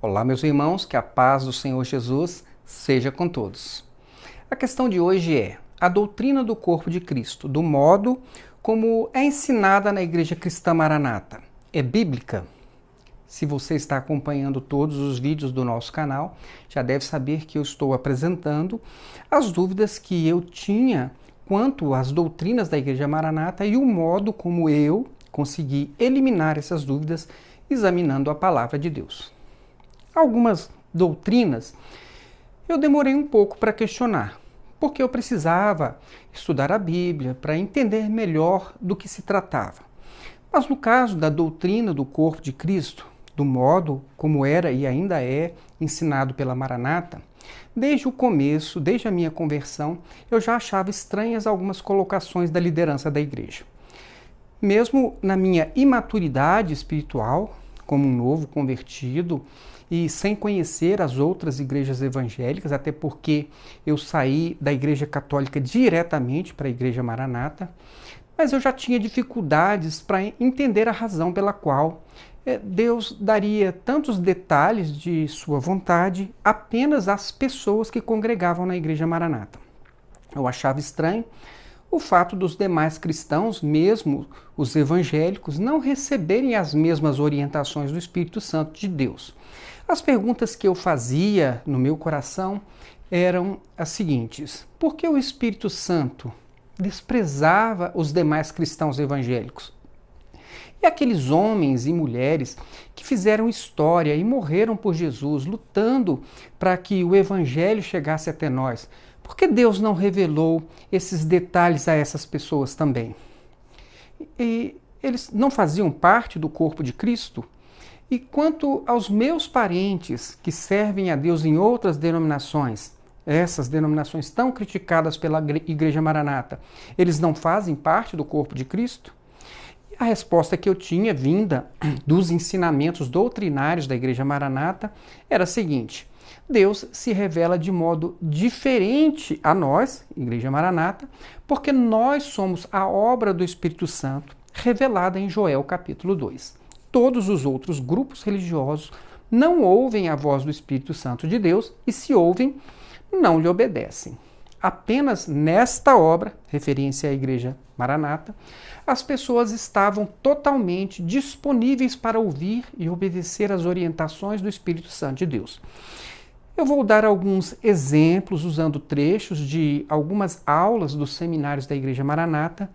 Olá, meus irmãos, que a paz do Senhor Jesus seja com todos. A questão de hoje é a doutrina do corpo de Cristo, do modo como é ensinada na Igreja Cristã Maranata. É bíblica? Se você está acompanhando todos os vídeos do nosso canal, já deve saber que eu estou apresentando as dúvidas que eu tinha quanto às doutrinas da Igreja Maranata e o modo como eu consegui eliminar essas dúvidas examinando a palavra de Deus. Algumas doutrinas eu demorei um pouco para questionar, porque eu precisava estudar a Bíblia para entender melhor do que se tratava. Mas no caso da doutrina do corpo de Cristo, do modo como era e ainda é ensinado pela Maranata, desde o começo, desde a minha conversão, eu já achava estranhas algumas colocações da liderança da igreja. Mesmo na minha imaturidade espiritual, como um novo convertido, e sem conhecer as outras igrejas evangélicas, até porque eu saí da Igreja Católica diretamente para a Igreja Maranata, mas eu já tinha dificuldades para entender a razão pela qual Deus daria tantos detalhes de sua vontade apenas às pessoas que congregavam na Igreja Maranata. Eu achava estranho o fato dos demais cristãos, mesmo os evangélicos, não receberem as mesmas orientações do Espírito Santo de Deus. As perguntas que eu fazia no meu coração eram as seguintes: por que o Espírito Santo desprezava os demais cristãos evangélicos? E aqueles homens e mulheres que fizeram história e morreram por Jesus, lutando para que o Evangelho chegasse até nós, por que Deus não revelou esses detalhes a essas pessoas também? E eles não faziam parte do corpo de Cristo? E quanto aos meus parentes que servem a Deus em outras denominações, essas denominações tão criticadas pela Igreja Maranata, eles não fazem parte do corpo de Cristo? E a resposta que eu tinha vinda dos ensinamentos doutrinários da Igreja Maranata era a seguinte: Deus se revela de modo diferente a nós, Igreja Maranata, porque nós somos a obra do Espírito Santo revelada em Joel capítulo 2. Todos os outros grupos religiosos não ouvem a voz do Espírito Santo de Deus e, se ouvem, não lhe obedecem. Apenas nesta obra, referência à Igreja Maranata, as pessoas estavam totalmente disponíveis para ouvir e obedecer às orientações do Espírito Santo de Deus. Eu vou dar alguns exemplos usando trechos de algumas aulas dos seminários da Igreja Maranata,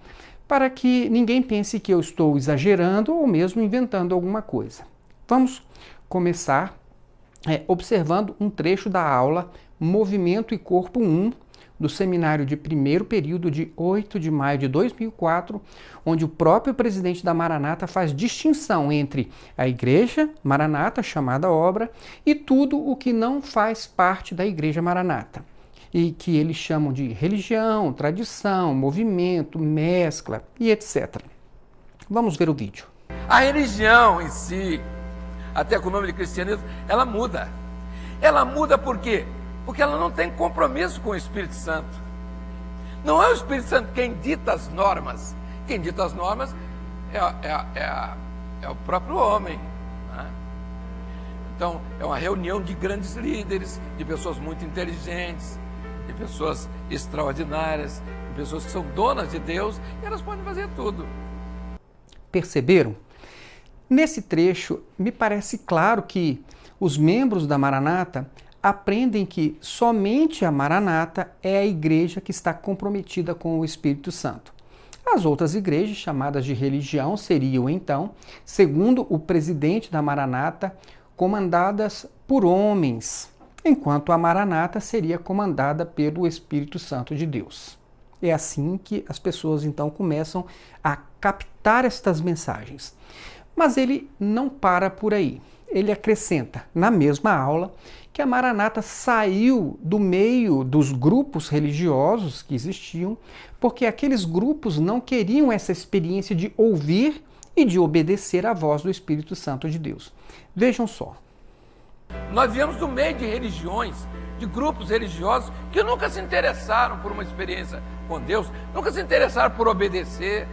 para que ninguém pense que eu estou exagerando ou mesmo inventando alguma coisa. Vamos começar observando um trecho da aula Movimento e Corpo 1, do seminário de primeiro período de 8 de maio de 2004, onde o próprio presidente da Maranata faz distinção entre a Igreja Maranata, chamada obra, e tudo o que não faz parte da Igreja Maranata, e que eles chamam de religião, tradição, movimento, mescla e etc. Vamos ver o vídeo. A religião em si, até com o nome de cristianismo, ela muda. Ela muda por quê? Porque ela não tem compromisso com o Espírito Santo. Não é o Espírito Santo quem dita as normas. Quem dita as normas é o próprio homem, né? Então, é uma reunião de grandes líderes, de pessoas muito inteligentes, de pessoas extraordinárias, de pessoas que são donas de Deus, e elas podem fazer tudo. Perceberam? Nesse trecho, me parece claro que os membros da Maranata aprendem que somente a Maranata é a igreja que está comprometida com o Espírito Santo. As outras igrejas, chamadas de religião, seriam então, segundo o presidente da Maranata, comandadas por homens, enquanto a Maranata seria comandada pelo Espírito Santo de Deus. É assim que as pessoas então começam a captar estas mensagens. Mas ele não para por aí. Ele acrescenta, na mesma aula, que a Maranata saiu do meio dos grupos religiosos que existiam, porque aqueles grupos não queriam essa experiência de ouvir e de obedecer à voz do Espírito Santo de Deus. Vejam só. Nós viemos do meio de religiões, de grupos religiosos que nunca se interessaram por uma experiência com Deus, nunca se interessaram por obedecer,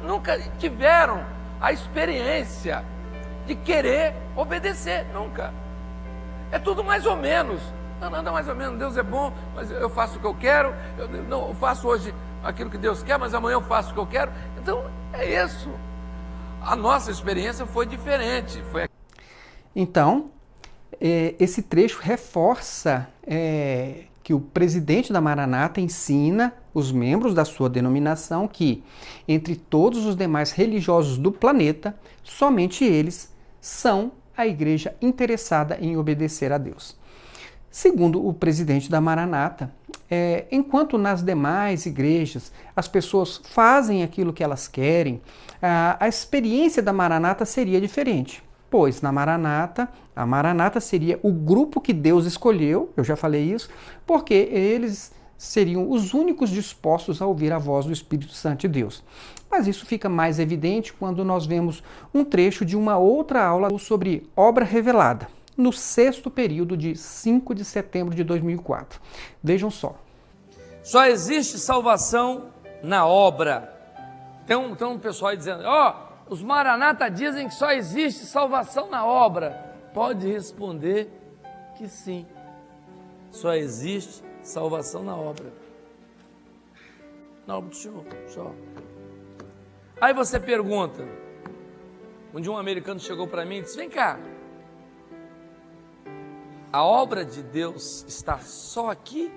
nunca tiveram a experiência de querer obedecer, nunca. é tudo mais ou menos. Não, mais ou menos, Deus é bom, mas eu faço o que eu quero, eu faço hoje aquilo que Deus quer, mas amanhã eu faço o que eu quero. Então, é isso. A nossa experiência foi diferente. Então, esse trecho reforça que o presidente da Maranata ensina os membros da sua denominação que, entre todos os demais religiosos do planeta, somente eles são a igreja interessada em obedecer a Deus. Segundo o presidente da Maranata, enquanto nas demais igrejas as pessoas fazem aquilo que elas querem, a experiência da Maranata seria diferente. Pois a Maranata seria o grupo que Deus escolheu, eu já falei isso, porque eles seriam os únicos dispostos a ouvir a voz do Espírito Santo de Deus. Mas isso fica mais evidente quando nós vemos um trecho de uma outra aula sobre obra revelada, no 6º período de 5 de setembro de 2004. Vejam só. Só existe salvação na obra. Tem um pessoal aí dizendo, os Maranata dizem que só existe salvação na obra. Pode responder que sim. Só existe salvação na obra. Na obra do Senhor, só. Aí você pergunta, um dia um americano chegou para mim e disse, vem cá, a obra de Deus está só aqui?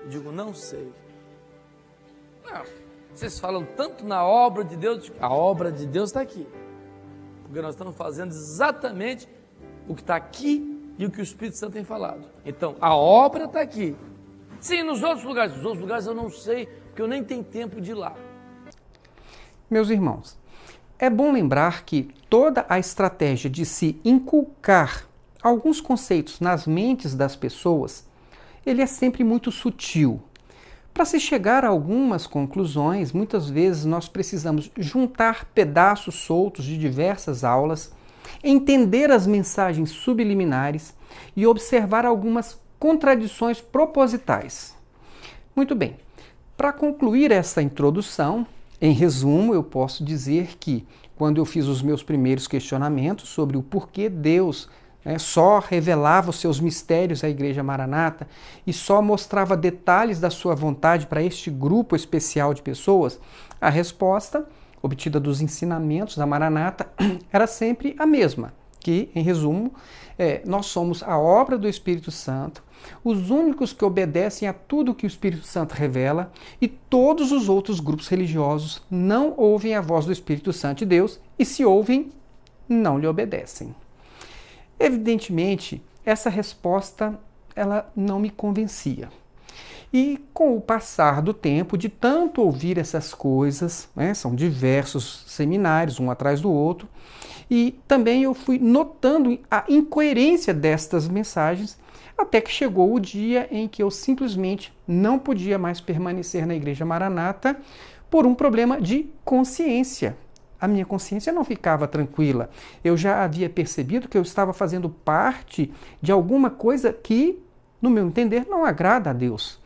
Eu digo, não sei. Não, vocês falam tanto na obra de Deus, a obra de Deus está aqui. Porque nós estamos fazendo exatamente o que está aqui e o que o Espírito Santo tem falado. Então, a obra está aqui. Sim, nos outros lugares eu não sei, porque eu nem tenho tempo de ir lá. Meus irmãos, é bom lembrar que toda a estratégia de se inculcar alguns conceitos nas mentes das pessoas, ele é sempre muito sutil. Para se chegar a algumas conclusões, muitas vezes nós precisamos juntar pedaços soltos de diversas aulas, entender as mensagens subliminares e observar algumas contradições propositais. Muito bem, para concluir essa introdução, em resumo, eu posso dizer que quando eu fiz os meus primeiros questionamentos sobre o porquê Deus só revelava os seus mistérios à Igreja Maranata e só mostrava detalhes da sua vontade para este grupo especial de pessoas, a resposta, obtida dos ensinamentos da Maranata, era sempre a mesma, que, em resumo, nós somos a obra do Espírito Santo, os únicos que obedecem a tudo que o Espírito Santo revela, e todos os outros grupos religiosos não ouvem a voz do Espírito Santo de Deus, e se ouvem, não lhe obedecem. Evidentemente, essa resposta ela não me convencia. E com o passar do tempo, de tanto ouvir essas coisas, são diversos seminários, um atrás do outro, e também eu fui notando a incoerência destas mensagens, até que chegou o dia em que eu simplesmente não podia mais permanecer na Igreja Maranata por um problema de consciência. A minha consciência não ficava tranquila. Eu já havia percebido que eu estava fazendo parte de alguma coisa que, no meu entender, não agrada a Deus.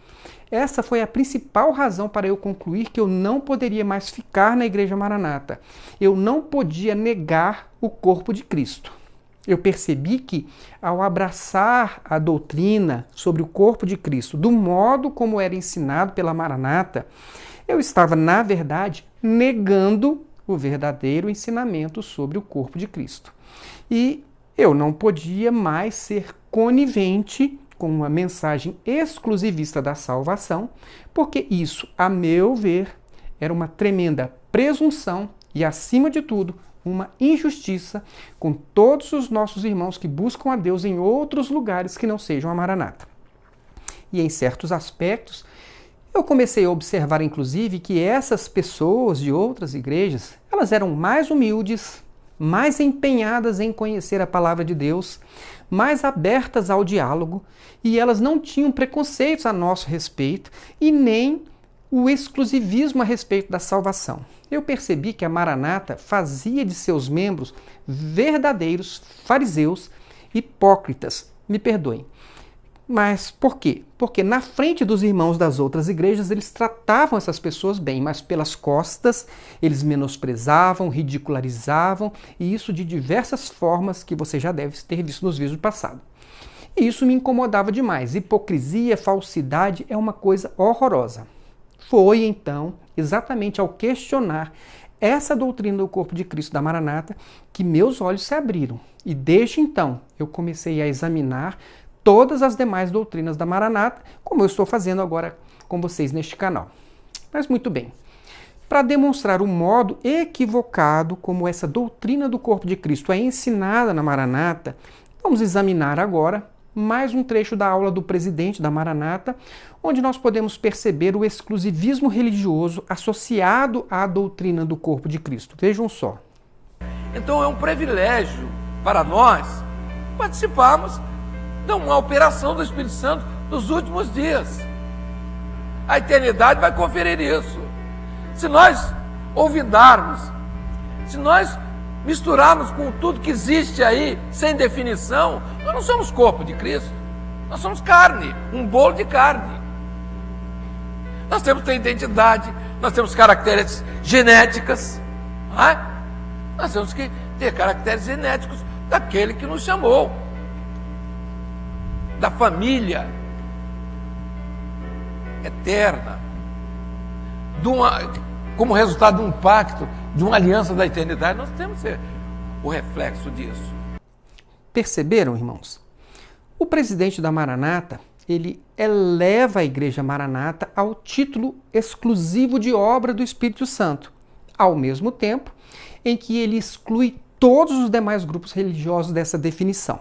Essa foi a principal razão para eu concluir que eu não poderia mais ficar na Igreja Maranata. Eu não podia negar o corpo de Cristo. Eu percebi que, ao abraçar a doutrina sobre o corpo de Cristo, do modo como era ensinado pela Maranata, eu estava, na verdade, negando o verdadeiro ensinamento sobre o corpo de Cristo. E eu não podia mais ser conivente com uma mensagem exclusivista da salvação, porque isso, a meu ver, era uma tremenda presunção e, acima de tudo, uma injustiça com todos os nossos irmãos que buscam a Deus em outros lugares que não sejam a Maranata. E em certos aspectos, eu comecei a observar, inclusive, que essas pessoas de outras igrejas, elas eram mais humildes, mais empenhadas em conhecer a palavra de Deus, mais abertas ao diálogo, e elas não tinham preconceitos a nosso respeito e nem o exclusivismo a respeito da salvação. Eu percebi que a Maranata fazia de seus membros verdadeiros fariseus hipócritas. Me perdoem. Mas por quê? Porque na frente dos irmãos das outras igrejas eles tratavam essas pessoas bem, mas pelas costas eles menosprezavam, ridicularizavam, e isso de diversas formas que você já deve ter visto nos vídeos do passado. E isso me incomodava demais. Hipocrisia, falsidade é uma coisa horrorosa. Foi, então, exatamente ao questionar essa doutrina do corpo de Cristo da Maranata que meus olhos se abriram. E desde então eu comecei a examinar todas as demais doutrinas da Maranata, como eu estou fazendo agora com vocês neste canal. Mas muito bem, para demonstrar o modo equivocado como essa doutrina do corpo de Cristo é ensinada na Maranata, vamos examinar agora mais um trecho da aula do presidente da Maranata, onde nós podemos perceber o exclusivismo religioso associado à doutrina do corpo de Cristo. Vejam só. Então é um privilégio para nós participarmos de uma operação do Espírito Santo nos últimos dias. A eternidade vai conferir isso. Se nós olvidarmos, se nós misturarmos com tudo que existe aí, sem definição, nós não somos corpo de Cristo. Nós somos carne, um bolo de carne. Nós temos que ter identidade, nós temos caracteres genéticas, não é? Nós temos que ter caracteres genéticos daquele que nos chamou, da família eterna, como resultado de um pacto, de uma aliança da eternidade. Nós temos que ser o reflexo disso. Perceberam, irmãos? O presidente da Maranata, ele eleva a Igreja Maranata ao título exclusivo de obra do Espírito Santo, ao mesmo tempo em que ele exclui todos os demais grupos religiosos dessa definição.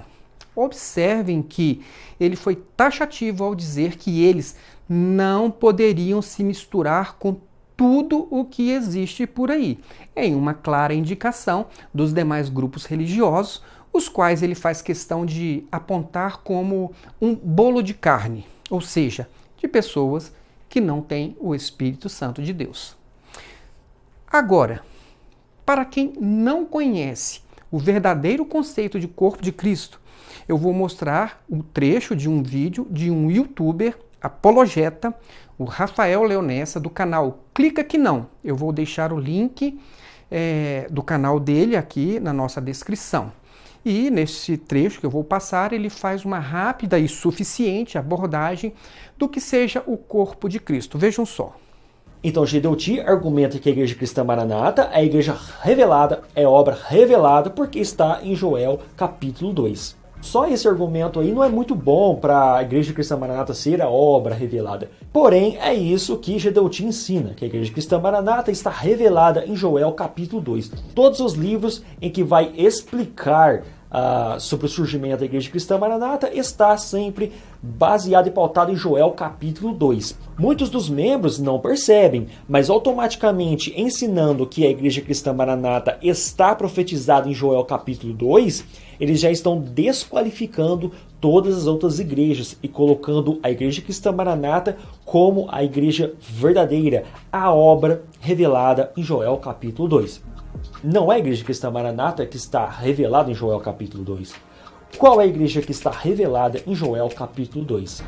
Observem que ele foi taxativo ao dizer que eles não poderiam se misturar com tudo o que existe por aí, em uma clara indicação dos demais grupos religiosos, os quais ele faz questão de apontar como um bolo de carne, ou seja, de pessoas que não têm o Espírito Santo de Deus. Agora, para quem não conhece o verdadeiro conceito de corpo de Cristo, eu vou mostrar um trecho de um vídeo de um youtuber apologeta, o Rafael Leonessa, do canal Clica Que Não. Eu vou deixar o link do canal dele aqui na nossa descrição. E nesse trecho que eu vou passar, ele faz uma rápida e suficiente abordagem do que seja o corpo de Cristo. Vejam só. Então, Gedeuti argumenta que a Igreja Cristã Maranata é a Igreja revelada, é obra revelada, porque está em Joel capítulo 2. Só esse argumento aí não é muito bom para a Igreja Cristã Maranata ser a obra revelada. Porém, é isso que Gedeuti ensina, que a Igreja Cristã Maranata está revelada em Joel capítulo 2. Todos os livros em que vai explicar sobre o surgimento da Igreja Cristã Maranata está sempre baseado e pautado em Joel capítulo 2. Muitos dos membros não percebem, mas automaticamente ensinando que a Igreja Cristã Maranata está profetizada em Joel capítulo 2, eles já estão desqualificando todas as outras igrejas e colocando a Igreja Cristã Maranata como a igreja verdadeira, a obra revelada em Joel capítulo 2. Não é a Igreja Cristã Maranata que está revelada em Joel capítulo 2. Qual é a igreja que está revelada em Joel capítulo 2?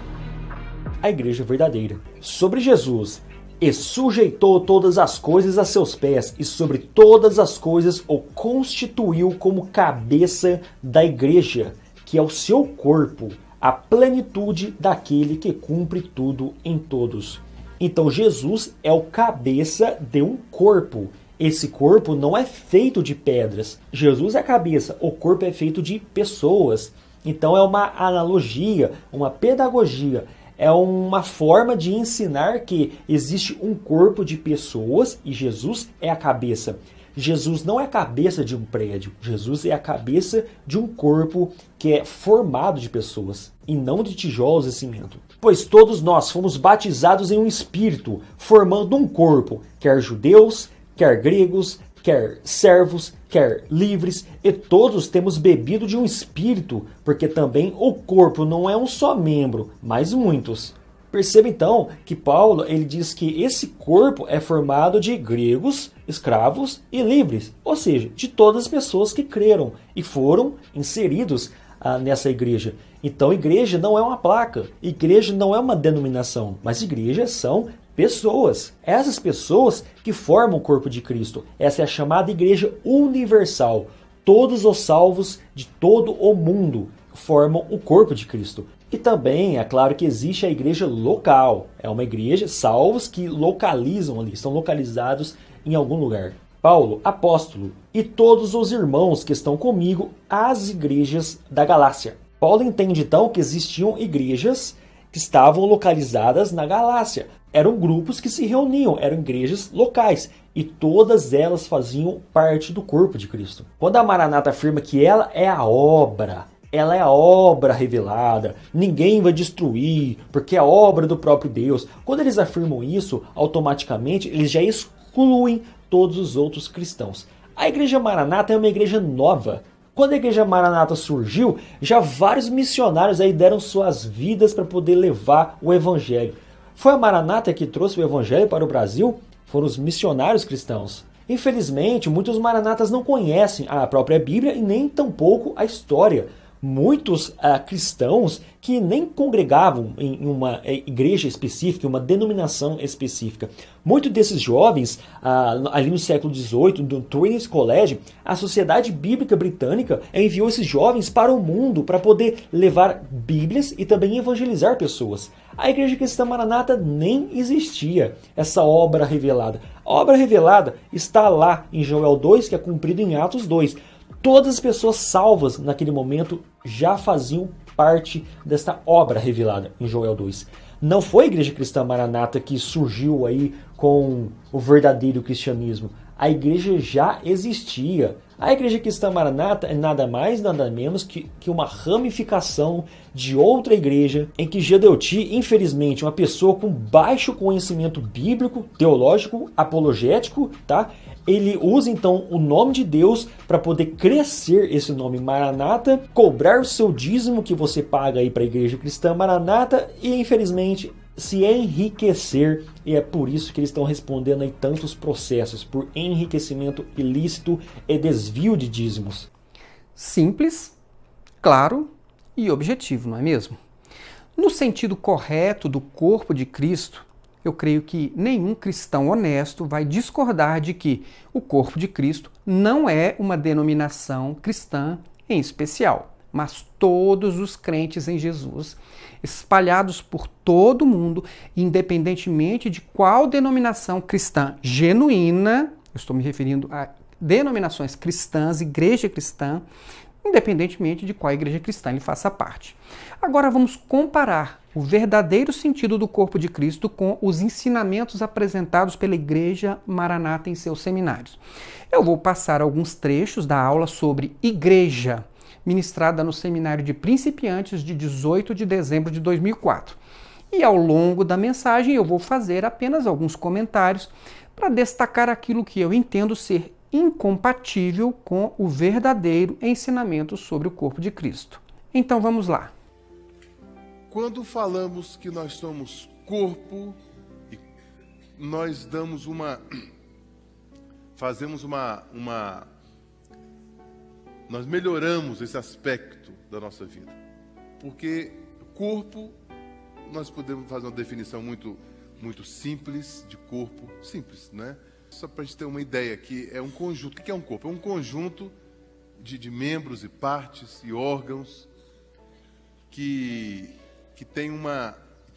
A igreja verdadeira. Sobre Jesus, e sujeitou todas as coisas a seus pés, e sobre todas as coisas o constituiu como cabeça da igreja, que é o seu corpo, a plenitude daquele que cumpre tudo em todos. Então Jesus é o cabeça de um corpo. Esse corpo não é feito de pedras. Jesus é a cabeça, o corpo é feito de pessoas. Então é uma analogia, uma pedagogia. É uma forma de ensinar que existe um corpo de pessoas e Jesus é a cabeça. Jesus não é a cabeça de um prédio. Jesus é a cabeça de um corpo que é formado de pessoas e não de tijolos e cimento. Pois todos nós fomos batizados em um espírito, formando um corpo, quer judeus, quer gregos, quer servos, quer livres, e todos temos bebido de um espírito, porque também o corpo não é um só membro, mas muitos. Perceba então que Paulo ele diz que esse corpo é formado de gregos, escravos e livres, ou seja, de todas as pessoas que creram e foram inseridos nessa igreja. Então igreja não é uma placa, igreja não é uma denominação, mas igrejas são pessoas. Essas pessoas que formam o corpo de Cristo. Essa é a chamada igreja universal. Todos os salvos de todo o mundo formam o corpo de Cristo. E também é claro que existe a igreja local. É uma igreja, salvos que localizam ali, estão localizados em algum lugar. Paulo, apóstolo, e todos os irmãos que estão comigo, às igrejas da Galácia. Paulo entende então que existiam igrejas que estavam localizadas na Galácia. Eram grupos que se reuniam, eram igrejas locais, e todas elas faziam parte do corpo de Cristo. Quando a Maranata afirma que ela é a obra revelada, ninguém vai destruir, porque é a obra do próprio Deus. Quando eles afirmam isso, automaticamente eles já excluem todos os outros cristãos. A igreja Maranata é uma igreja nova. Quando a igreja Maranata surgiu, já vários missionários aí deram suas vidas para poder levar o evangelho. Foi a Maranata que trouxe o evangelho para o Brasil? Foram os missionários cristãos. Infelizmente, muitos maranatas não conhecem a própria Bíblia e nem tampouco a história. Muitos cristãos que nem congregavam em uma igreja específica, uma denominação específica. Muitos desses jovens, ali no século XVIII, do Trinity College, a Sociedade Bíblica Britânica enviou esses jovens para o mundo para poder levar Bíblias e também evangelizar pessoas. A Igreja Cristã Maranata nem existia, essa obra revelada. A obra revelada está lá em Joel 2, que é cumprido em Atos 2. Todas as pessoas salvas naquele momento já faziam parte desta obra revelada em Joel 2. Não foi a Igreja Cristã Maranata que surgiu aí com o verdadeiro cristianismo. A igreja já existia. A Igreja Cristã Maranata é nada mais, nada menos que uma ramificação de outra igreja em que Gedeuti, infelizmente, uma pessoa com baixo conhecimento bíblico, teológico, apologético, tá? Ele usa então o nome de Deus para poder crescer esse nome Maranata, cobrar o seu dízimo que você paga aí para a Igreja Cristã Maranata e, infelizmente, se enriquecer, e é por isso que eles estão respondendo aí tantos processos, por enriquecimento ilícito e desvio de dízimos. Simples, claro e objetivo, não é mesmo? No sentido correto do corpo de Cristo, eu creio que nenhum cristão honesto vai discordar de que o corpo de Cristo não é uma denominação cristã em especial, mas todos os crentes em Jesus, espalhados por todo o mundo, independentemente de qual denominação cristã genuína, eu estou me referindo a denominações cristãs, igreja cristã, independentemente de qual igreja cristã ele faça parte. Agora vamos comparar o verdadeiro sentido do corpo de Cristo com os ensinamentos apresentados pela Igreja Maranata em seus seminários. Eu vou passar alguns trechos da aula sobre igreja, ministrada no Seminário de Principiantes de 18 de dezembro de 2004. E ao longo da mensagem eu vou fazer apenas alguns comentários para destacar aquilo que eu entendo ser incompatível com o verdadeiro ensinamento sobre o corpo de Cristo. Então vamos lá. Quando falamos que nós somos corpo, nós nós melhoramos esse aspecto da nossa vida. Porque corpo, nós podemos fazer uma definição muito simples de corpo, simples, né? Só para a gente ter uma ideia, que é um conjunto. O que é um corpo? É um conjunto de membros e partes e órgãos que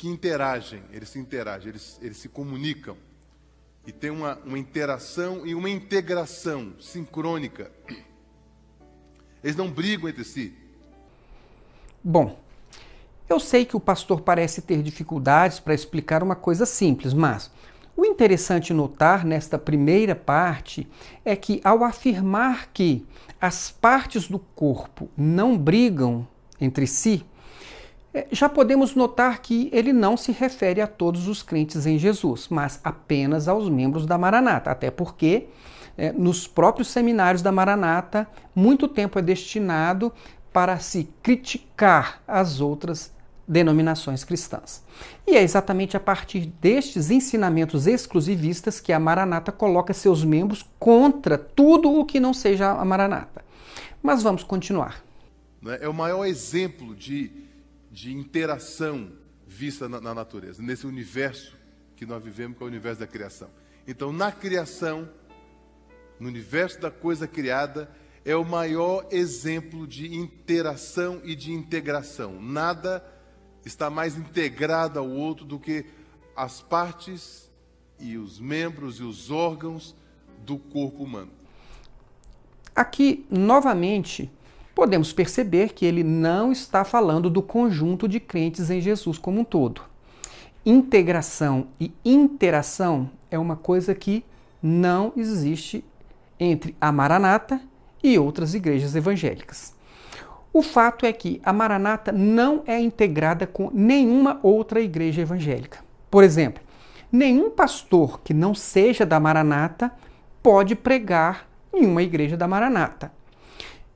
interagem, eles se comunicam e tem uma interação e uma integração sincrônica. Eles não brigam entre si. Bom, eu sei que o pastor parece ter dificuldades para explicar uma coisa simples, mas o interessante notar nesta primeira parte é que, ao afirmar que as partes do corpo não brigam entre si, já podemos notar que ele não se refere a todos os crentes em Jesus, mas apenas aos membros da Maranata, até porque nos próprios seminários da Maranata, muito tempo é destinado para se criticar as outras denominações cristãs. E é exatamente a partir destes ensinamentos exclusivistas que a Maranata coloca seus membros contra tudo o que não seja a Maranata. Mas vamos continuar. É o maior exemplo de interação vista na natureza, nesse universo que nós vivemos, que é o universo da criação. Então, na criação, no universo da coisa criada, é o maior exemplo de interação e de integração. Nada está mais integrado ao outro do que as partes e os membros e os órgãos do corpo humano. Aqui, novamente, podemos perceber que ele não está falando do conjunto de crentes em Jesus como um todo. Integração e interação é uma coisa que não existe entre a Maranata e outras igrejas evangélicas. O fato é que a Maranata não é integrada com nenhuma outra igreja evangélica. Por exemplo, nenhum pastor que não seja da Maranata pode pregar em uma igreja da Maranata.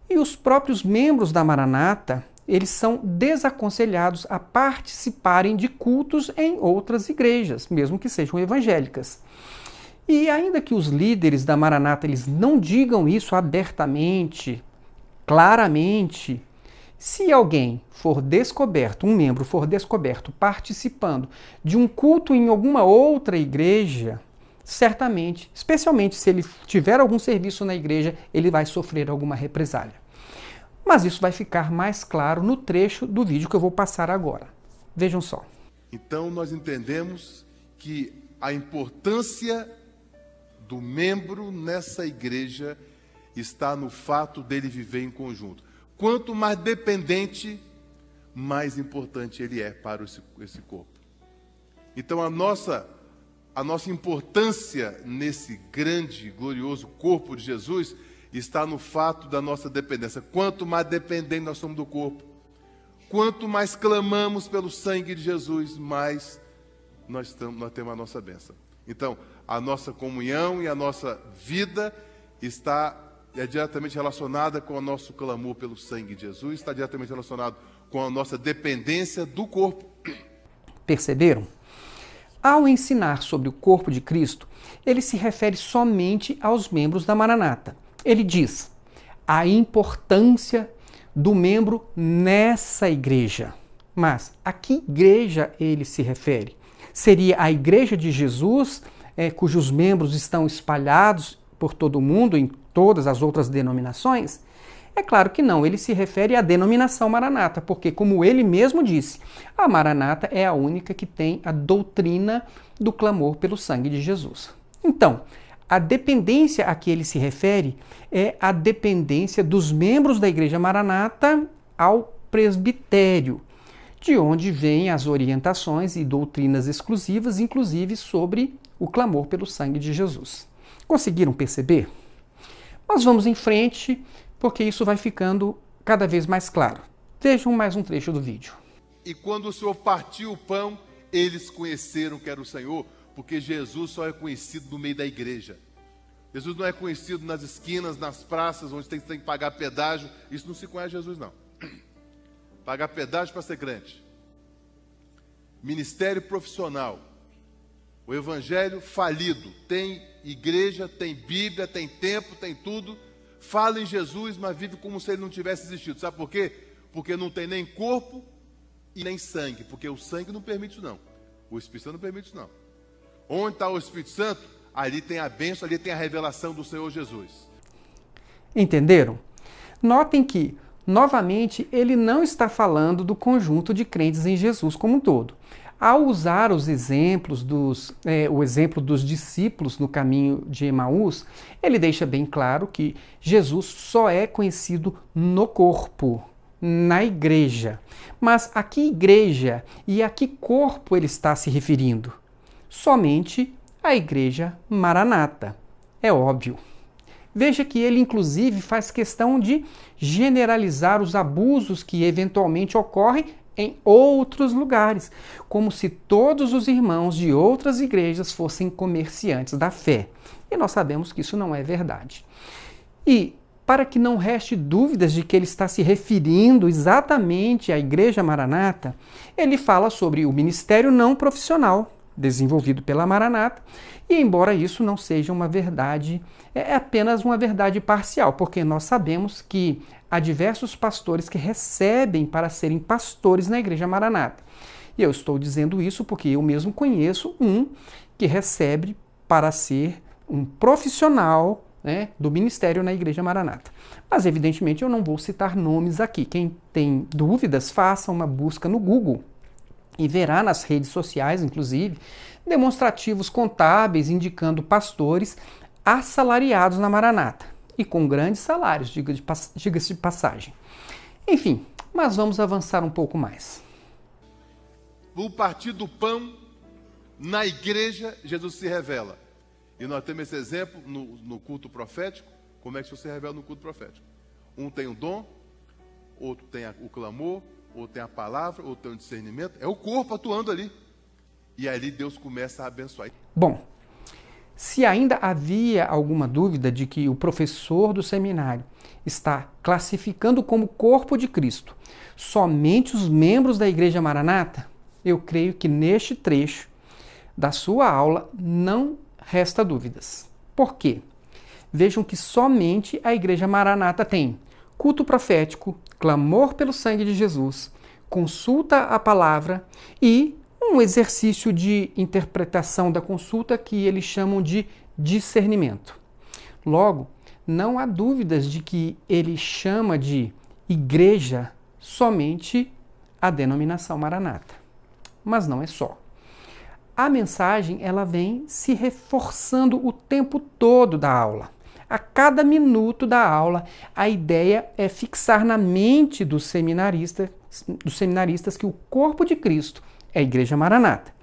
E os próprios membros da Maranata, eles são desaconselhados a participarem de cultos em outras igrejas, mesmo que sejam evangélicas. E ainda que os líderes da Maranata eles não digam isso abertamente, claramente, se alguém for descoberto, um membro for descoberto participando de um culto em alguma outra igreja, certamente, especialmente se ele tiver algum serviço na igreja, ele vai sofrer alguma represália. Mas isso vai ficar mais claro no trecho do vídeo que eu vou passar agora. Vejam só. Então nós entendemos que a importância do membro nessa igreja está no fato dele viver em conjunto. Quanto mais dependente, mais importante ele é para esse corpo. Então a nossa importância nesse grande, glorioso corpo de Jesus está no fato da nossa dependência. Quanto mais dependentes nós somos do corpo, quanto mais clamamos pelo sangue de Jesus, mais nós temos a nossa bênção. Então, a nossa comunhão e a nossa vida é diretamente relacionada com o nosso clamor pelo sangue de Jesus, está diretamente relacionado com a nossa dependência do corpo. Perceberam? Ao ensinar sobre o corpo de Cristo, ele se refere somente aos membros da Maranata. Ele diz a importância do membro nessa igreja. Mas a que igreja ele se refere? Seria a igreja de Jesus, cujos membros estão espalhados por todo o mundo, em todas as outras denominações? É claro que não, ele se refere à denominação Maranata, porque, como ele mesmo disse, a Maranata é a única que tem a doutrina do clamor pelo sangue de Jesus. Então, a dependência a que ele se refere é a dependência dos membros da Igreja Maranata ao presbitério, de onde vêm as orientações e doutrinas exclusivas, inclusive sobre o clamor pelo sangue de Jesus. Conseguiram perceber? Mas vamos em frente, porque isso vai ficando cada vez mais claro. Vejam mais um trecho do vídeo. E quando o Senhor partiu o pão, eles conheceram que era o Senhor, porque Jesus só é conhecido no meio da igreja. Jesus não é conhecido nas esquinas, nas praças, onde tem que pagar pedágio. Isso não se conhece Jesus, não. Pagar pedágio para ser crente. Ministério profissional. O evangelho falido. Tem igreja, tem Bíblia, tem templo, tem tudo. Fala em Jesus, mas vive como se ele não tivesse existido. Sabe por quê? Porque não tem nem corpo e nem sangue. Porque o sangue não permite isso, não. O Espírito Santo não permite isso, não. Onde está o Espírito Santo? Ali tem a bênção, ali tem a revelação do Senhor Jesus. Entenderam? Notem que, novamente, ele não está falando do conjunto de crentes em Jesus como um todo. Ao usar os exemplos o exemplo dos discípulos no caminho de Emaús, ele deixa bem claro que Jesus só é conhecido no corpo, na igreja. Mas a que igreja e a que corpo ele está se referindo? Somente a igreja Maranata. É óbvio. Veja que ele, inclusive, faz questão de generalizar os abusos que eventualmente ocorrem em outros lugares, como se todos os irmãos de outras igrejas fossem comerciantes da fé. E nós sabemos que isso não é verdade. E, para que não reste dúvidas de que ele está se referindo exatamente à Igreja Maranata, ele fala sobre o ministério não profissional, desenvolvido pela Maranata, e embora isso não seja uma verdade, é apenas uma verdade parcial, porque nós sabemos que há diversos pastores que recebem para serem pastores na Igreja Maranata. E eu estou dizendo isso porque eu mesmo conheço um que recebe para ser um profissional né, do ministério na Igreja Maranata. Mas, evidentemente, eu não vou citar nomes aqui. Quem tem dúvidas, faça uma busca no Google e verá nas redes sociais, inclusive, demonstrativos contábeis indicando pastores assalariados na Maranata e com grandes salários, diga-se de passagem. Enfim, mas vamos avançar um pouco mais. O partir do pão, na igreja, Jesus se revela. E nós temos esse exemplo no culto profético. Como é que Jesus se revela no culto profético? Um tem o dom, outro tem o clamor, outro tem a palavra, outro tem o discernimento. É o corpo atuando ali. E ali Deus começa a abençoar. Bom, se ainda havia alguma dúvida de que o professor do seminário está classificando como corpo de Cristo somente os membros da Igreja Maranata, eu creio que neste trecho da sua aula não resta dúvidas. Por quê? Vejam que somente a Igreja Maranata tem culto profético, clamor pelo sangue de Jesus, consulta à palavra e um exercício de interpretação da consulta que eles chamam de discernimento. Logo, não há dúvidas de que ele chama de igreja somente a denominação Maranata. Mas não é só. A mensagem ela vem se reforçando o tempo todo da aula. A cada minuto da aula, a ideia é fixar na mente dos seminaristas que o corpo de Cristo é a Igreja Maranata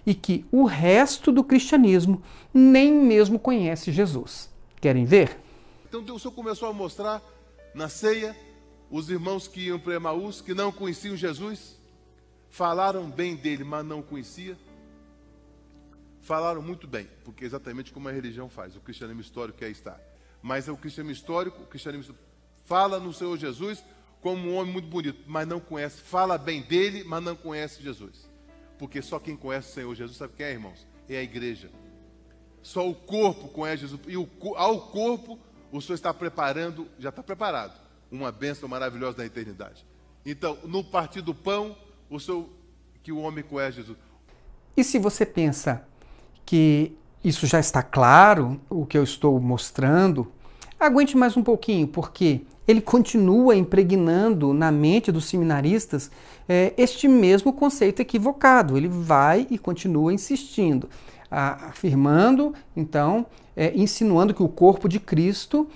e que o resto do cristianismo nem mesmo conhece Jesus. Querem ver? Então Deus só começou a mostrar na ceia os irmãos que iam para Emaús, que não conheciam Jesus, falaram bem dele, mas não conhecia. Falaram muito bem, porque é exatamente como a religião faz, o cristianismo histórico quer estar. Mas o cristianismo histórico, fala no Senhor Jesus como um homem muito bonito, mas não conhece, fala bem dele, mas não conhece Jesus. Porque só quem conhece o Senhor Jesus, sabe quem é, irmãos? É a igreja. Só o corpo conhece Jesus. E ao corpo, o Senhor está preparando, já está preparado, uma bênção maravilhosa da eternidade. Então, no partir do pão, que o homem conhece Jesus. E se você pensa que isso já está claro, o que eu estou mostrando, aguente mais um pouquinho, porque ele continua impregnando na mente dos seminaristas este mesmo conceito equivocado. Ele vai e continua insistindo, afirmando, então, insinuando que o corpo de Cristo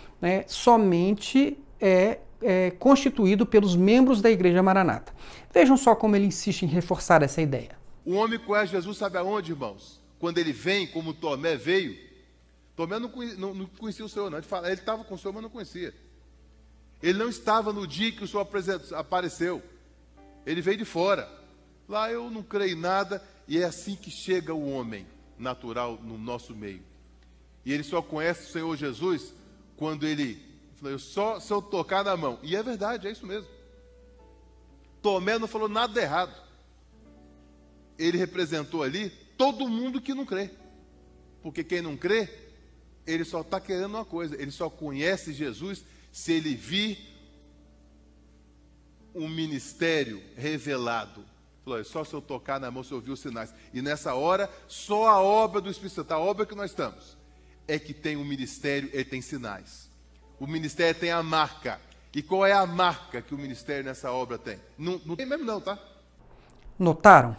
somente é constituído pelos membros da Igreja Maranata. Vejam só como ele insiste em reforçar essa ideia. O homem conhece Jesus, sabe aonde, irmãos? Quando ele vem, como Tomé veio, Tomé não conhecia o Senhor, não. Ele estava com o Senhor, mas não conhecia. Ele não estava no dia que o Senhor apareceu. Ele veio de fora. Lá eu não creio em nada, e é assim que chega o homem natural no nosso meio. E ele só conhece o Senhor Jesus quando ele falou, só se eu tocar na mão. E é verdade, é isso mesmo. Tomé não falou nada errado. Ele representou ali todo mundo que não crê. Porque quem não crê, ele só está querendo uma coisa, ele só conhece Jesus se ele vir um ministério revelado. Falou, só se eu tocar na mão, se eu ouvir os sinais. E nessa hora, só a obra do Espírito Santo, a obra que nós estamos, é que tem um ministério, ele tem sinais. O ministério tem a marca. E qual é a marca que o ministério nessa obra tem? Não tem mesmo não, tá? Notaram?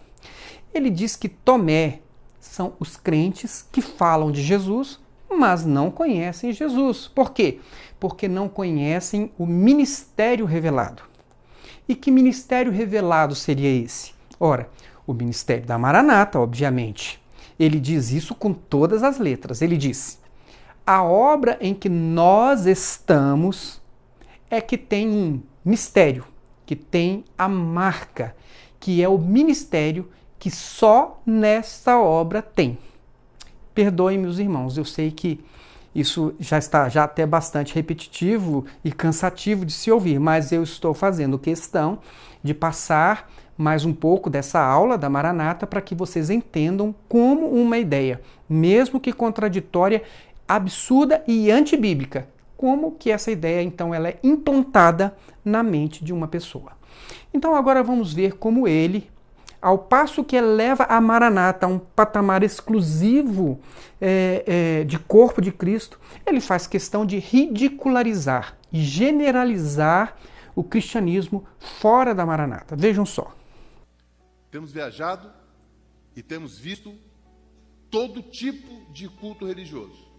Ele diz que Tomé são os crentes que falam de Jesus, mas não conhecem Jesus. Por quê? Porque não conhecem o ministério revelado. E que ministério revelado seria esse? Ora, o ministério da Maranata, obviamente. Ele diz isso com todas as letras. Ele diz, a obra em que nós estamos é que tem um mistério, que tem a marca, que é o ministério que só nessa obra tem. Perdoem, meus irmãos, eu sei que isso já está até bastante repetitivo e cansativo de se ouvir, mas eu estou fazendo questão de passar mais um pouco dessa aula da Maranata para que vocês entendam como uma ideia, mesmo que contraditória, absurda e antibíblica, como que essa ideia, então, ela é implantada na mente de uma pessoa. Então, agora vamos ver como ele Ao passo que eleva a Maranata a um patamar exclusivo de corpo de Cristo, ele faz questão de ridicularizar e generalizar o cristianismo fora da Maranata. Vejam só. Temos viajado e temos visto todo tipo de culto religioso.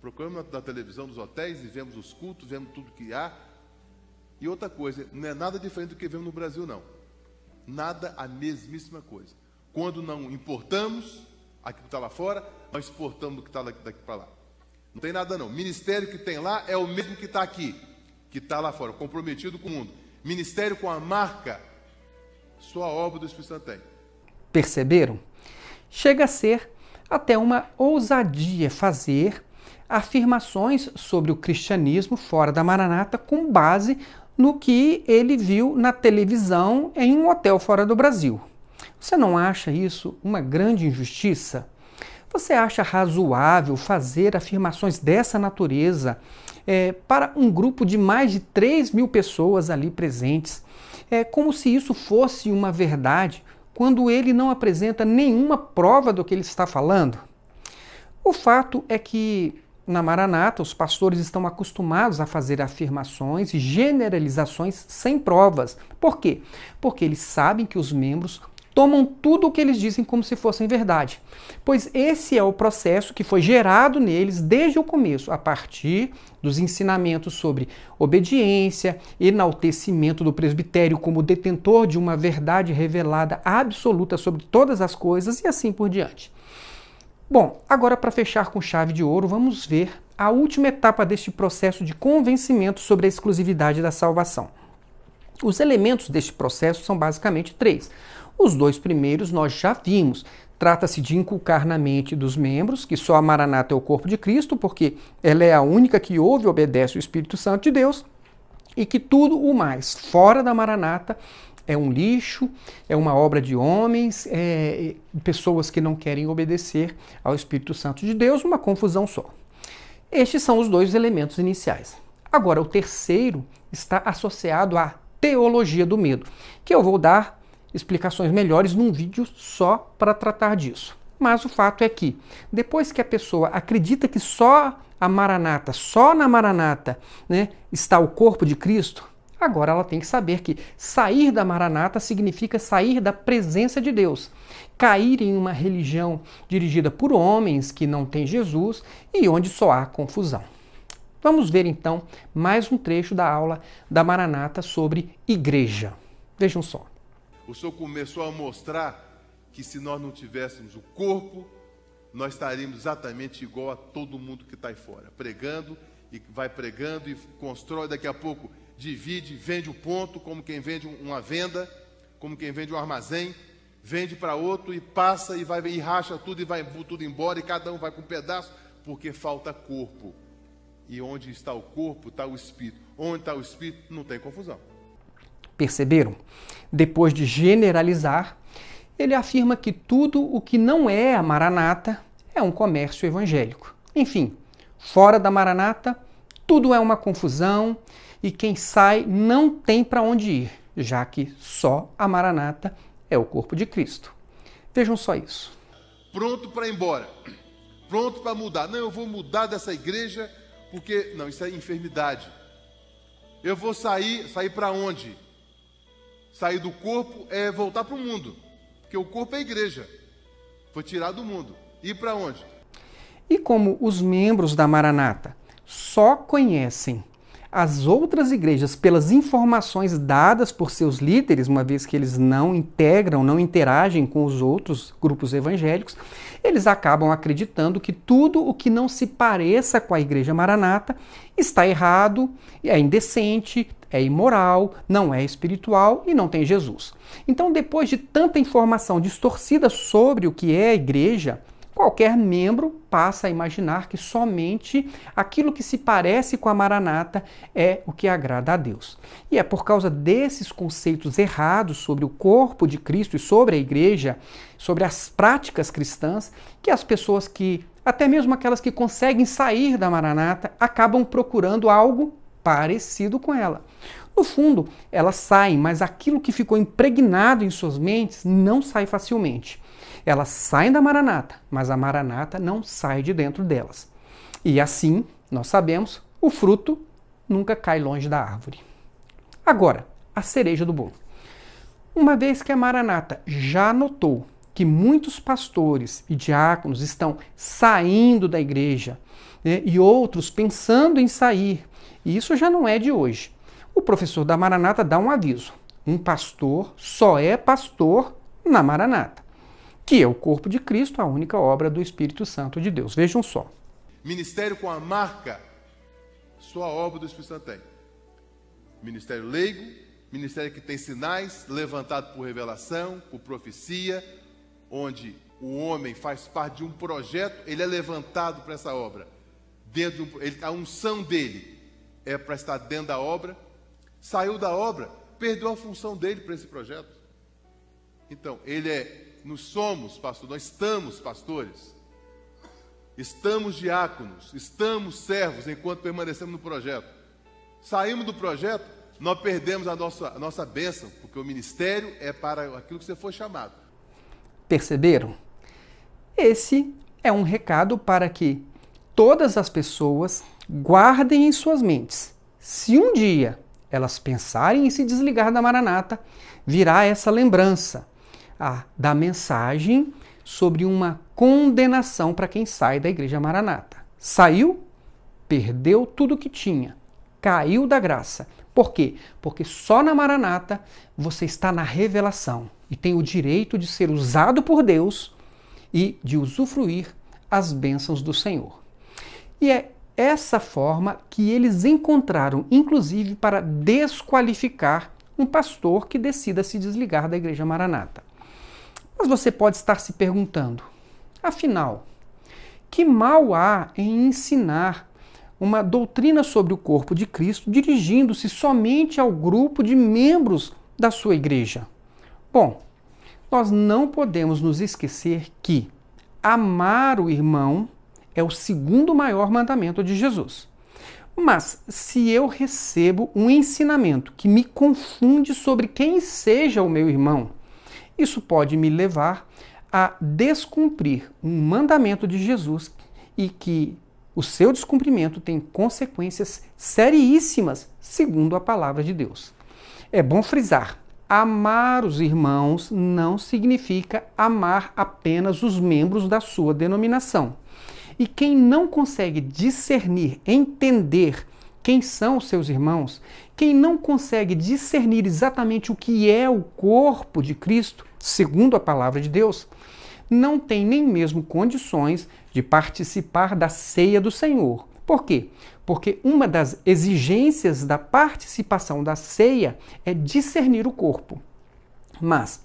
Procuramos na televisão, nos hotéis, e vemos os cultos, vemos tudo que há. E outra coisa, não é nada diferente do que vemos no Brasil, não. Nada a mesmíssima coisa. Quando não importamos aquilo que está lá fora, nós exportamos o que está daqui para lá. Não tem nada, não. O ministério que tem lá é o mesmo que está aqui, que está lá fora, comprometido com o mundo. Ministério com a marca, só a obra do Espírito Santo tem. Perceberam? Chega a ser até uma ousadia fazer afirmações sobre o cristianismo fora da Maranata com base no que ele viu na televisão em um hotel fora do Brasil. Você não acha isso uma grande injustiça? Você acha razoável fazer afirmações dessa natureza para um grupo de mais de 3 mil pessoas ali presentes? Como se isso fosse uma verdade, quando ele não apresenta nenhuma prova do que ele está falando? O fato é que na Maranata, os pastores estão acostumados a fazer afirmações e generalizações sem provas. Por quê? Porque eles sabem que os membros tomam tudo o que eles dizem como se fossem verdade. Pois esse é o processo que foi gerado neles desde o começo, a partir dos ensinamentos sobre obediência, enaltecimento do presbitério como detentor de uma verdade revelada absoluta sobre todas as coisas e assim por diante. Bom, agora para fechar com chave de ouro, vamos ver a última etapa deste processo de convencimento sobre a exclusividade da salvação. Os elementos deste processo são basicamente 3. Os 2 primeiros nós já vimos. Trata-se de inculcar na mente dos membros que só a Maranata é o corpo de Cristo, porque ela é a única que ouve e obedece o Espírito Santo de Deus, e que tudo o mais fora da Maranata é um lixo, é uma obra de homens, pessoas que não querem obedecer ao Espírito Santo de Deus, uma confusão só. Estes são os 2 elementos iniciais. Agora, o terceiro está associado à teologia do medo, que eu vou dar explicações melhores num vídeo só para tratar disso. Mas o fato é que, depois que a pessoa acredita que só na Maranata, está o corpo de Cristo, agora ela tem que saber que sair da Maranata significa sair da presença de Deus, cair em uma religião dirigida por homens que não tem Jesus e onde só há confusão. Vamos ver então mais um trecho da aula da Maranata sobre igreja. Vejam só. O Senhor começou a mostrar que se nós não tivéssemos o corpo, nós estaríamos exatamente igual a todo mundo que está aí fora, pregando e vai pregando e constrói, daqui a pouco divide, vende o ponto, como quem vende uma venda, como quem vende um armazém, vende para outro e passa e vai e racha tudo e vai tudo embora e cada um vai com um pedaço, porque falta corpo. E onde está o corpo, está o Espírito. Onde está o Espírito, não tem confusão. Perceberam? Depois de generalizar, ele afirma que tudo o que não é a Maranata é um comércio evangélico. Enfim, fora da Maranata, tudo é uma confusão e quem sai não tem para onde ir, já que só a Maranata é o corpo de Cristo. Vejam só isso. Pronto para ir embora, pronto para mudar. Não, eu vou mudar dessa igreja porque... Não, isso é enfermidade. Eu vou sair para onde? Sair do corpo é voltar para o mundo, porque o corpo é a igreja. Foi tirado do mundo. Ir para onde? E como os membros da Maranata só conhecem as outras igrejas pelas informações dadas por seus líderes, uma vez que eles não integram, não interagem com os outros grupos evangélicos, eles acabam acreditando que tudo o que não se pareça com a igreja Maranata está errado, é indecente, é imoral, não é espiritual e não tem Jesus. Então, depois de tanta informação distorcida sobre o que é a igreja, qualquer membro passa a imaginar que somente aquilo que se parece com a Maranata é o que agrada a Deus. E é por causa desses conceitos errados sobre o corpo de Cristo e sobre a igreja, sobre as práticas cristãs, que as pessoas que, até mesmo aquelas que conseguem sair da Maranata, acabam procurando algo parecido com ela. No fundo, elas saem, mas aquilo que ficou impregnado em suas mentes não sai facilmente. Elas saem da Maranata, mas a Maranata não sai de dentro delas. E assim, nós sabemos, o fruto nunca cai longe da árvore. Agora, a cereja do bolo. Uma vez que a Maranata já notou que muitos pastores e diáconos estão saindo da igreja, né, e outros pensando em sair, e isso já não é de hoje, o professor da Maranata dá um aviso. Um pastor só é pastor na Maranata, que é o corpo de Cristo, a única obra do Espírito Santo de Deus. Vejam só. Ministério com a marca, só a obra do Espírito Santo tem. Ministério leigo, ministério que tem sinais, levantado por revelação, por profecia, onde o homem faz parte de um projeto, ele é levantado para essa obra. A unção dele é para estar dentro da obra. Saiu da obra, perdeu a função dele para esse projeto. Então, nós somos pastores, nós estamos pastores, estamos diáconos, estamos servos enquanto permanecemos no projeto. Saímos do projeto, nós perdemos a nossa bênção, porque o ministério é para aquilo que você foi chamado. Perceberam? Esse é um recado para que todas as pessoas guardem em suas mentes. Se um dia elas pensarem em se desligar da Maranata, virá essa lembrança da mensagem sobre uma condenação para quem sai da Igreja Maranata. Saiu, perdeu tudo o que tinha, caiu da graça. Por quê? Porque só na Maranata você está na revelação e tem o direito de ser usado por Deus e de usufruir as bênçãos do Senhor. E é essa forma que eles encontraram, inclusive, para desqualificar um pastor que decida se desligar da Igreja Maranata. Mas você pode estar se perguntando, afinal, que mal há em ensinar uma doutrina sobre o corpo de Cristo dirigindo-se somente ao grupo de membros da sua igreja? Bom, nós não podemos nos esquecer que amar o irmão é o segundo maior mandamento de Jesus. Mas se eu recebo um ensinamento que me confunde sobre quem seja o meu irmão, isso pode me levar a descumprir um mandamento de Jesus e que o seu descumprimento tem consequências seríssimas, segundo a palavra de Deus. É bom frisar, amar os irmãos não significa amar apenas os membros da sua denominação. E quem não consegue discernir, entender quem são os seus irmãos, quem não consegue discernir exatamente o que é o corpo de Cristo, segundo a palavra de Deus, não tem nem mesmo condições de participar da ceia do Senhor. Por quê? Porque uma das exigências da participação da ceia é discernir o corpo. Mas,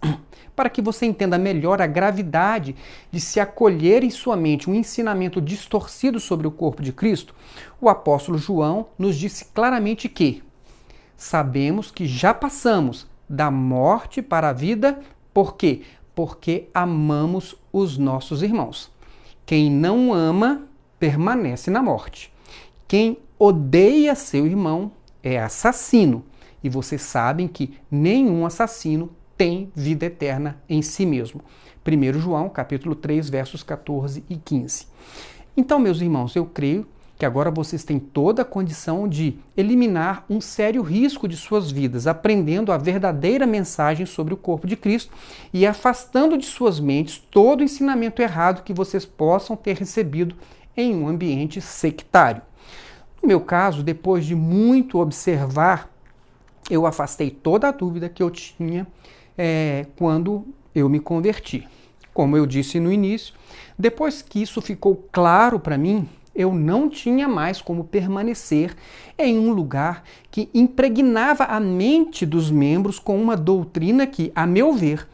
para que você entenda melhor a gravidade de se acolher em sua mente um ensinamento distorcido sobre o corpo de Cristo, o apóstolo João nos disse claramente que sabemos que já passamos da morte para a vida. Por quê? Porque amamos os nossos irmãos. Quem não ama permanece na morte. Quem odeia seu irmão é assassino. E vocês sabem que nenhum assassino tem vida eterna em si mesmo. 1 João, capítulo 3, versos 14 e 15. Então, meus irmãos, eu creio que agora vocês têm toda a condição de eliminar um sério risco de suas vidas, aprendendo a verdadeira mensagem sobre o corpo de Cristo e afastando de suas mentes todo o ensinamento errado que vocês possam ter recebido em um ambiente sectário. No meu caso, depois de muito observar, eu afastei toda a dúvida que eu tinha quando eu me converti. Como eu disse no início, depois que isso ficou claro para mim, eu não tinha mais como permanecer em um lugar que impregnava a mente dos membros com uma doutrina que, a meu ver,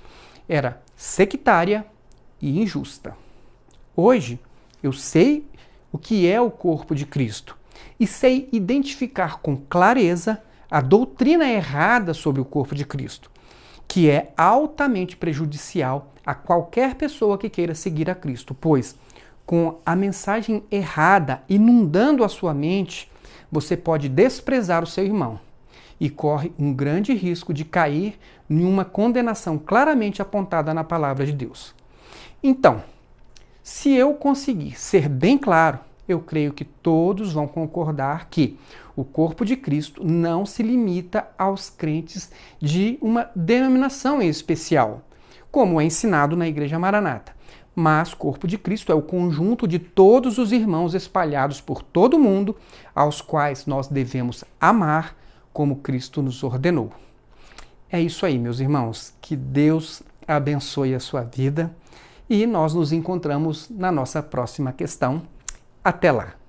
era sectária e injusta. Hoje, eu sei o que é o corpo de Cristo e sei identificar com clareza a doutrina errada sobre o corpo de Cristo, que é altamente prejudicial a qualquer pessoa que queira seguir a Cristo, pois com a mensagem errada inundando a sua mente, você pode desprezar o seu irmão. e corre um grande risco de cair em uma condenação claramente apontada na palavra de Deus. Então, se eu conseguir ser bem claro, eu creio que todos vão concordar que o corpo de Cristo não se limita aos crentes de uma denominação em especial, como é ensinado na Igreja Maranata. Mas o corpo de Cristo é o conjunto de todos os irmãos espalhados por todo o mundo, aos quais nós devemos amar como Cristo nos ordenou. É isso aí, meus irmãos. Que Deus abençoe a sua vida e nós nos encontramos na nossa próxima questão. Até lá!